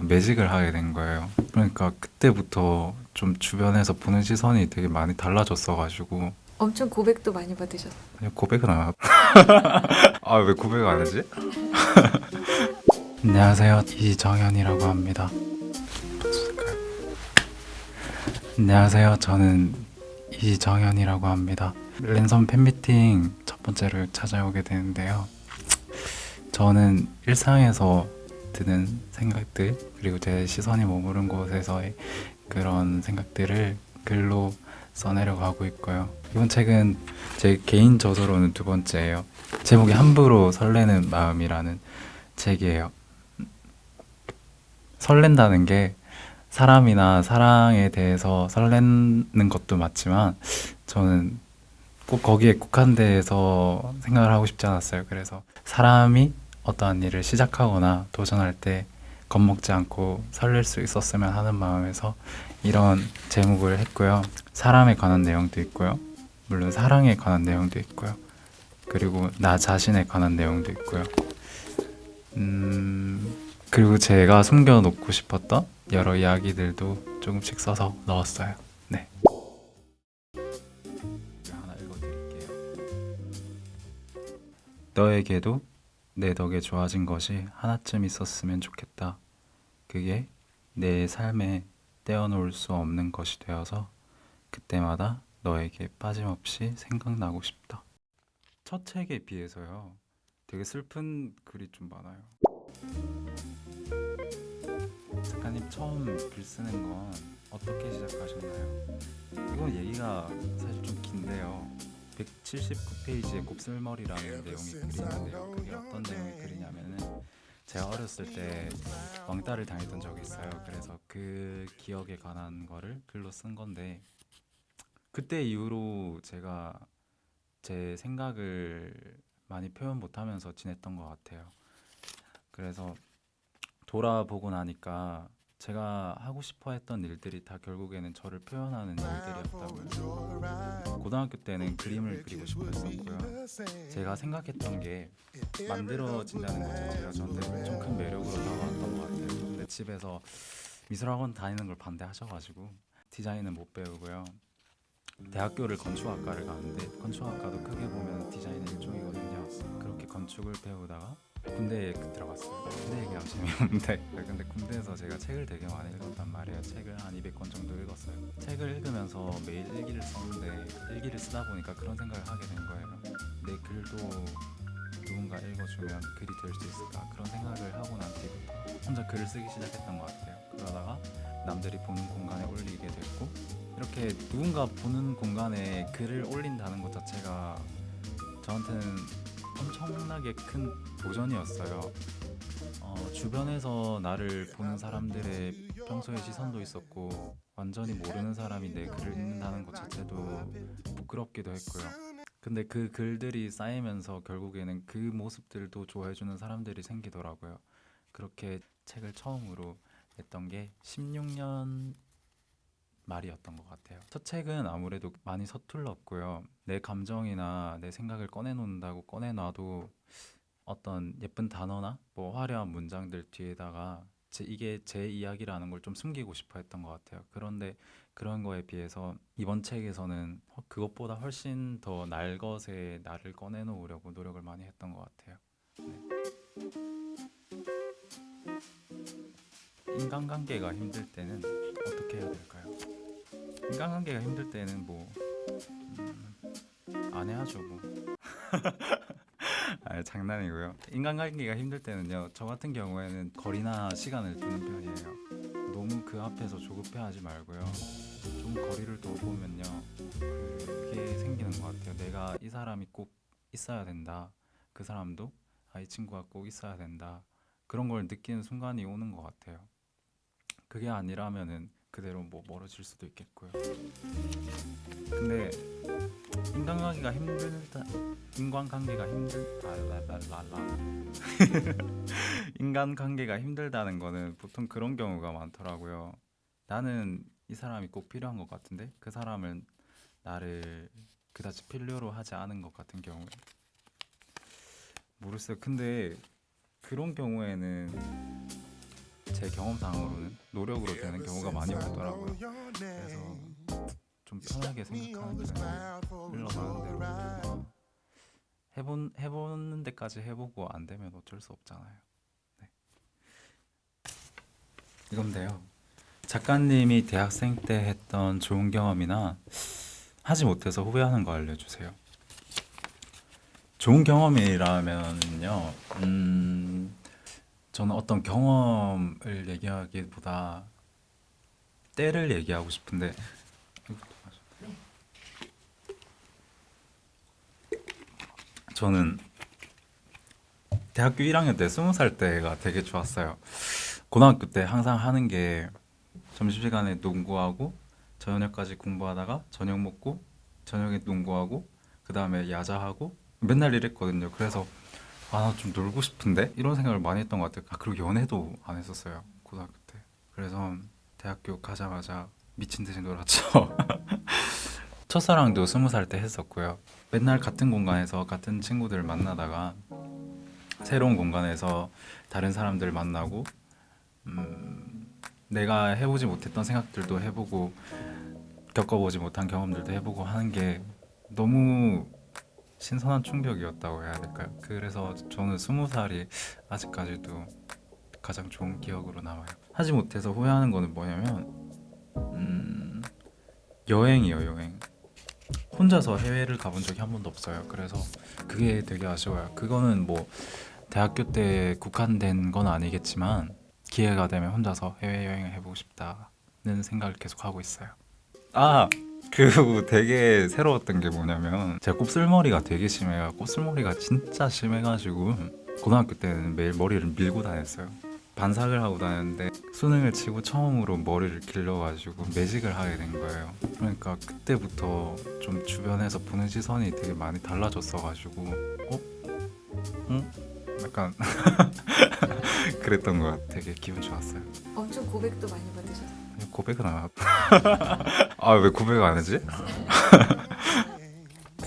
매직을 하게 된 거예요. 그러니까 그때부터 좀 주변에서 보는 시선이 되게 많이 달라졌어가지고. 엄청 고백도 많이 받으셨어요. 아니, 고백은 안 하고. 아, 왜 고백 안 하지? 안녕하세요, 이정현이라고 합니다. 안녕하세요, 저는 이정현이라고 합니다. 랜선 팬미팅 첫 번째를 찾아오게 되는데요. 저는 일상에서 드는 생각들, 그리고 제 시선이 머무른 곳에서의 그런 생각들을 글로 써내려고 하고 있고요. 이번 책은 제 개인 저서로는 두 번째예요. 제목이 함부로 설레는 마음이라는 책이에요. 설렌다는 게 사람이나 사랑에 대해서 설레는 것도 맞지만, 저는 꼭 거기에 국한돼서 생각을 하고 싶지 않았어요. 그래서 사람이 어떠한 일을 시작하거나 도전할 때 겁먹지 않고 설렐 수 있었으면 하는 마음에서 이런 제목을 했고요. 사람에 관한 내용도 있고요. 물론 사랑에 관한 내용도 있고요. 그리고 나 자신에 관한 내용도 있고요. 그리고 제가 숨겨놓고 싶었던 여러 이야기들도 조금씩 써서 넣었어요. 네. 하나 읽어드릴게요. 너에게도 내 덕에 좋아진 것이 하나쯤 있었으면 좋겠다. 그게 내 삶에 떼어놓을 수 없는 것이 되어서 그때마다 너에게 빠짐없이 생각나고 싶다. 첫 책에 비해서요, 되게 슬픈 글이 좀 많아요. 작가님 처음 글 쓰는 건 어떻게 시작하셨나요? 이건 얘기가 사실 좀 긴데요. 179페이지에 곱슬머리라는 내용이 글이 있는데요. 그게 어떤 내용의 글이냐면은, 제가 어렸을 때 왕따를 당했던 적이 있어요. 그래서 그 기억에 관한 거를 글로 쓴 건데, 그때 이후로 제가 제 생각을 많이 표현 못하면서 지냈던 것 같아요. 그래서 돌아보고 나니까 제가 하고 싶어 했던 일들이 다 결국에는 저를 표현하는 일들이었다고요. 고등학교 때는 그림을 그리고 싶어 했었고요. 제가 생각했던 게 만들어진다는 것 자체가 저한테 엄청 큰 매력으로 다가왔던 것 같아요. 근데 집에서 미술학원 다니는 걸 반대하셔가지고 디자인은 못 배우고요. 대학교를 건축학과를 가는데, 건축학과도 크게 보면 디자인의 일종이거든요. 그렇게 건축을 배우다가 군대에 들어갔어요. 군대 얘기하면 재미없는데 근데 군대에서 제가 책을 되게 많이 읽었단 말이에요. 책을 한 200권 정도 읽었어요. 책을 읽으면서 매일 일기를 썼는데, 일기를 쓰다 보니까 그런 생각을 하게 된 거예요. 내 글도 누군가 읽어주면 글이 될 수 있을까, 그런 생각을 하고 난 뒤부터 혼자 글을 쓰기 시작했던 것 같아요. 그러다가 남들이 보는 공간에 올리게 됐고, 이렇게 누군가 보는 공간에 글을 올린다는 것 자체가 저한테는 엄청나게 큰 도전이었어요. 주변에서 나를 보는 사람들의 평소의 시선도 있었고, 완전히 모르는 사람이 내 글을 읽는다는 것 자체도 부끄럽기도 했고요. 근데 그 글들이 쌓이면서 결국에는 그 모습들도 좋아해주는 사람들이 생기더라고요. 그렇게 책을 처음으로 냈던 게 16년 말이었던 것 같아요. 첫 책은 아무래도 많이 서툴렀고요. 내 감정이나 내 생각을 꺼내놓는다고 꺼내놔도 어떤 예쁜 단어나 뭐 화려한 문장들 뒤에다가 이게 제 이야기라는 걸 좀 숨기고 싶어 했던 것 같아요. 그런데 그런 거에 비해서 이번 책에서는 그것보다 훨씬 더 날것의 나를 꺼내놓으려고 노력을 많이 했던 것 같아요. 인간관계가 힘들 때는 어떻게 해야 될까요? 인간관계가 힘들 때는 뭐 안 해야죠 뭐. 아, 장난이고요. 인간관계가 힘들 때는요, 저 같은 경우에는 거리나 시간을 두는 편이에요. 너무 그 앞에서 조급해하지 말고요, 좀 거리를 둬보면요, 그게 생기는 것 같아요. 내가 이 사람이 꼭 있어야 된다, 그 사람도 이 친구가 꼭 있어야 된다, 그런 걸 느끼는 순간이 오는 것 같아요. 그게 아니라면은 그대로 뭐 멀어질 수도 있겠고요. 근데 인간관계가 힘들다 인간관계가 힘들다 랄랄랄라 인간관계가 힘들다는 거는 보통 그런 경우가 많더라고요. 나는 이 사람이 꼭 필요한 것 같은데 그 사람은 나를 그다지 필요로 하지 않은 것 같은 경우에, 모르겠어요. 근데 그런 경우에는 제 경험상으로는 노력으로 되는 경우가 많이 없더라고요. 그래서 좀 편하게 생각하는 편이에요. 흘러가는 대로 해보는 데까지 해보고 안 되면 어쩔 수 없잖아요. 네. 이건데요. 작가님이 대학생 때 했던 좋은 경험이나 하지 못해서 후회하는 거 알려주세요. 좋은 경험이라면요, 저는 어떤 경험을 얘기하기보다 때를 얘기하고 싶은데, 저는 대학교 1학년 때 20살 때가 되게 좋았어요. 고등학교 때 항상 하는 게 점심시간에 농구하고 저녁까지 공부하다가 저녁 먹고 저녁에 농구하고 그 다음에 야자하고 맨날 이랬거든요. 그래서 아, 좀 놀고 싶은데? 이런 생각을 많이 했던 것 같아요. 아, 그리고 연애도 안 했었어요. 고등학교 때. 그래서 대학교 가자마자 미친 듯이 놀았죠. 첫사랑도 20살 때 했었고요. 맨날 같은 공간에서 같은 친구들 만나다가 새로운 공간에서 다른 사람들 만나고 내가 해보지 못했던 생각들도 해보고 겪어보지 못한 경험들도 해보고 하는 게 너무 신선한 충격이었다고 해야 될까요? 그래서 저는 20살이 아직까지도 가장 좋은 기억으로 남아요. 하지 못해서 후회하는 거는 뭐냐면 여행이요, 여행. 혼자서 해외를 가본 적이 한 번도 없어요. 그래서 그게 되게 아쉬워요. 그거는 뭐 대학교 때 국한된 건 아니겠지만 기회가 되면 혼자서 해외여행을 해보고 싶다는 생각을 계속 하고 있어요. 아, 그 되게 새로웠던 게 뭐냐면 제가 곱슬머리가 되게 심해요. 곱슬머리가 진짜 심해가지고 고등학교 때는 매일 머리를 밀고 다녔어요. 반삭을 하고 다녔는데 수능을 치고 처음으로 머리를 길러가지고 매직을 하게 된 거예요. 그러니까 그때부터 좀 주변에서 보는 시선이 되게 많이 달라졌어가지고 응? 약간 그랬던 것 같아요. 되게 기분 좋았어요. 엄청 고백도 많이 받으셨어요. 고백은 안 하고 아, 왜 고백 안 하지?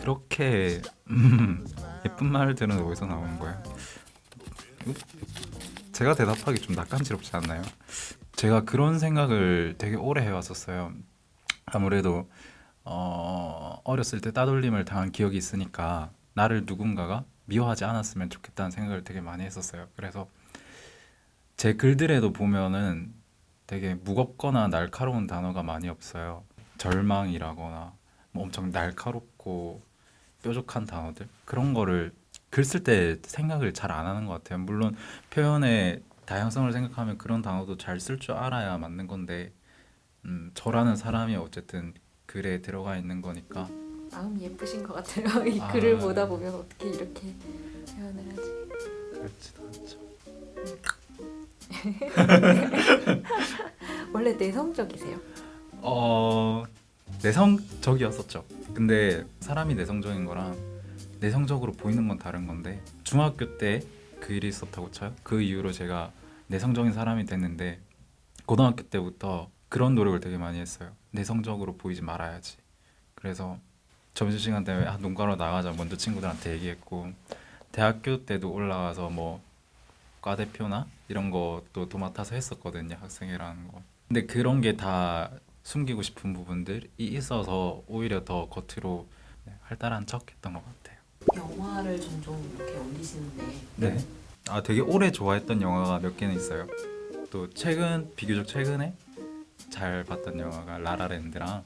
그렇게 예쁜 말들은 어디서 나오는 거예요? 제가 대답하기 좀 낯간지럽지 않나요? 제가 그런 생각을 되게 오래 해왔었어요. 아무래도 어렸을 때 따돌림을 당한 기억이 있으니까 나를 누군가가 미워하지 않았으면 좋겠다는 생각을 되게 많이 했었어요. 그래서 제 글들에도 보면은 되게 무겁거나 날카로운 단어가 많이 없어요. 절망이라거나 뭐 엄청 날카롭고 뾰족한 단어들 그런 거를 글 쓸 때 생각을 잘 안 하는 것 같아요. 물론 표현의 다양성을 생각하면 그런 단어도 잘 쓸 줄 알아야 맞는 건데 저라는 사람이 어쨌든 글에 들어가 있는 거니까 마음이 예쁘신 것 같아요. 이 아. 글을 보다 보면 어떻게 이렇게 표현을 하지? 그렇지도 않죠. 원래 내성적이세요? 내성적이었었죠. 근데 사람이 내성적인 거랑 내성적으로 보이는 건 다른 건데 중학교 때 그 일이 있었다고 쳐요. 그 이후로 제가 내성적인 사람이 됐는데 고등학교 때부터 그런 노력을 되게 많이 했어요. 내성적으로 보이지 말아야지. 그래서 점심시간 때문에 농가로 나가자 먼저 친구들한테 얘기했고 대학교 때도 올라가서 뭐 과대표나 이런 것도 도맡아서 했었거든요. 학생회라는 거. 근데 그런 게 다 숨기고 싶은 부분들이 있어서 오히려 더 겉으로 활달한 척 했던 것 같아요. 영화를 종종 이렇게 올리시는데 네. 아, 되게 오래 좋아했던 영화가 몇 개는 있어요. 또 비교적 최근에 잘 봤던 영화가 라라랜드랑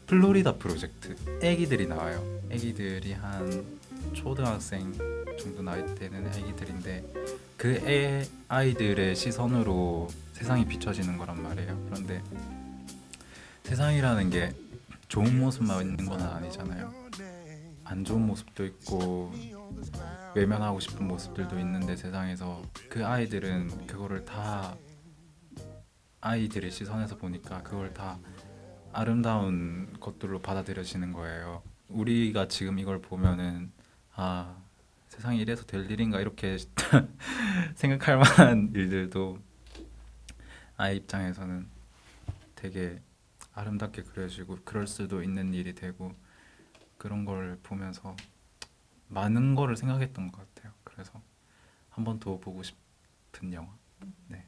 플로리다 프로젝트. 애기들이 나와요. 애기들이 한 초등학생 정도 나이 되는 애기들인데 그 아이들의 시선으로 세상이 비춰지는 거란 말이에요. 그런데 세상이라는 게 좋은 모습만 있는 건 아니잖아요. 안 좋은 모습도 있고 외면하고 싶은 모습들도 있는데 세상에서 그 아이들은 그거를 다 아이들의 시선에서 보니까 그걸 다 아름다운 것들로 받아들여지는 거예요. 우리가 지금 이걸 보면은 아, 세상이 이래서 될 일인가 이렇게 생각할 만한 일들도 아이 입장에서는 되게 아름답게 그려지고 그럴 수도 있는 일이 되고 그런 걸 보면서 많은 거를 생각했던 것 같아요. 그래서 그래서 한 번 더 보고 싶은 영화. 네.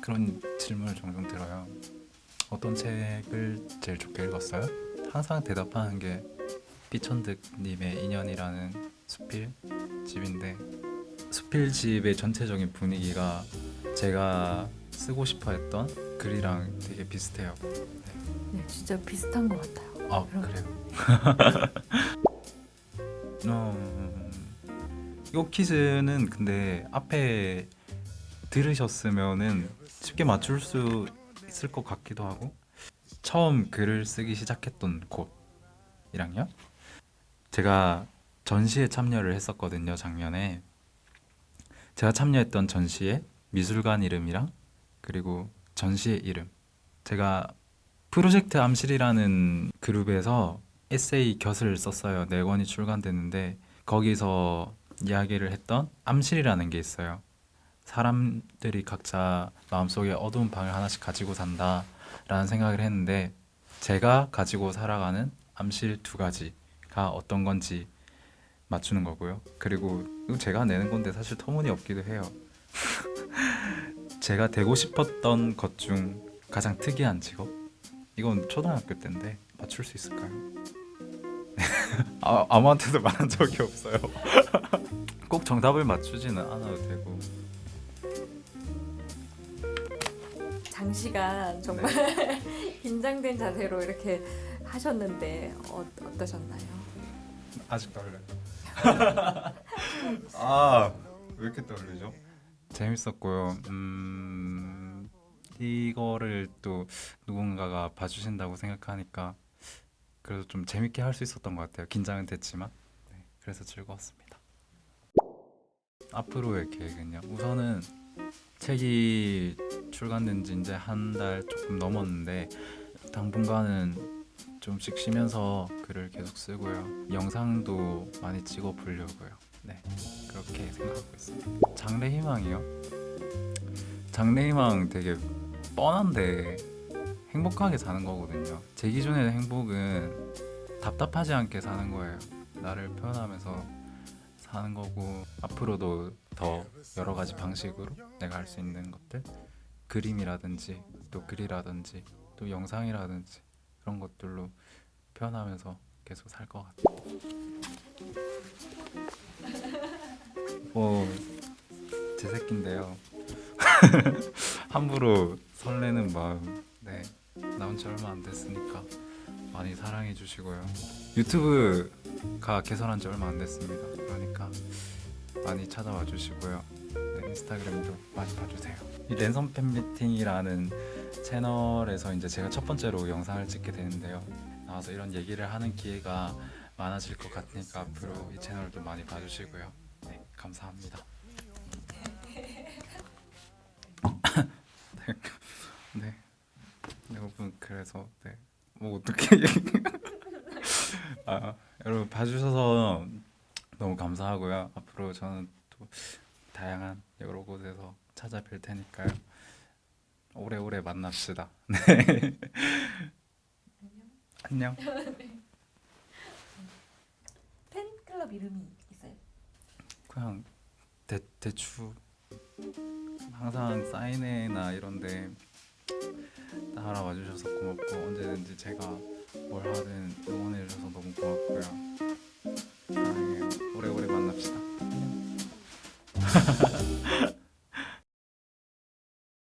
그런 질문을 종종 들어요. 어떤 책을 제일 좋게 읽었어요? 항상 대답하는 게 삐천득님의 인연이라는 수필집인데, 수필집의 전체적인 분위기가 제가 쓰고 싶어 했던 글이랑 되게 비슷해요. 네, 진짜 비슷한 것 같아요. 아, 그럼. 그래요? 이 퀴즈는 근데 앞에 들으셨으면은 쉽게 맞출 수 있을 것 같기도 하고, 처음 글을 쓰기 시작했던 곳이랑요. 제가 전시에 참여를 했었거든요, 작년에. 제가 참여했던 전시에 미술관 이름이랑 그리고 전시의 이름, 제가 프로젝트 암실이라는 그룹에서 에세이 곁을 썼어요. 4권이 출간됐는데 거기서 이야기를 했던 암실이라는 게 있어요. 사람들이 각자 마음속에 어두운 방을 하나씩 가지고 산다 라는 생각을 했는데, 제가 가지고 살아가는 암실 2가지가 어떤 건지 맞추는 거고요. 그리고 이거 제가 내는 건데 사실 터무니없기도 해요. 제가 되고 싶었던 것 중 가장 특이한 직업? 이건 초등학교 때인데 맞출 수 있을까요? 아무한테도 말한 적이 없어요. 꼭 정답을 맞추지는 않아도 되고. 장시간 정말 긴장된 자세로 이렇게 하셨는데 어떠셨나요? 아직 떨려요. 아, 왜 이렇게 떨리죠? 재밌었고요. 이거를 또 누군가가 봐주신다고 생각하니까 그래도 좀 재밌게 할 수 있었던 것 같아요. 긴장은 됐지만. 네, 그래서 즐거웠습니다. 앞으로의 계획은요? 우선은 책이 출간된 지 이제 한 달 조금 넘었는데 당분간은 좀씩 쉬면서 글을 계속 쓰고요. 영상도 많이 찍어 보려고요. 네, 그렇게 생각하고 있습니다. 장래희망이요? 장래희망 되게 뻔한데 행복하게 사는 거거든요. 제 기준에는 행복은 답답하지 않게 사는 거예요. 나를 표현하면서 사는 거고, 앞으로도 더 여러 가지 방식으로 내가 할 수 있는 것들, 그림이라든지 또 글이라든지 또 영상이라든지 그런 것들로 표현하면서 계속 살 것 같아요. 제 새끼인데요. 함부로 설레는 마음, 네, 나온 지 얼마 안 됐으니까 많이 사랑해 주시고요. 유튜브가 개설한 지 얼마 안 됐습니다. 그러니까 많이 찾아와 주시고요. 네, 인스타그램도 많이 봐주세요. 이 랜선 팬미팅이라는 채널에서 이제 제가 첫 번째로 영상을 찍게 되는데요. 나와서 이런 얘기를 하는 기회가 많아질 것 같으니까 앞으로 이 채널도 많이 봐주시고요. 네, 감사합니다. 네, 여러분, 그래서 네, 뭐 어떻게 여러분 봐주셔서 너무 감사하고요. 앞으로 저는 또 다양한 여러 곳에서 찾아뵐 테니까요. 오래오래 만납시다. 네. 안녕. 팬클럽 이름이 있어요? 그냥 대충 항상 사인회나 이런데 따라 와주셔서 고맙고, 언제든지 제가 뭘 하든 응원해 주셔서 너무 고맙고요. 사랑해요. 오래오래 만납시다. 안녕.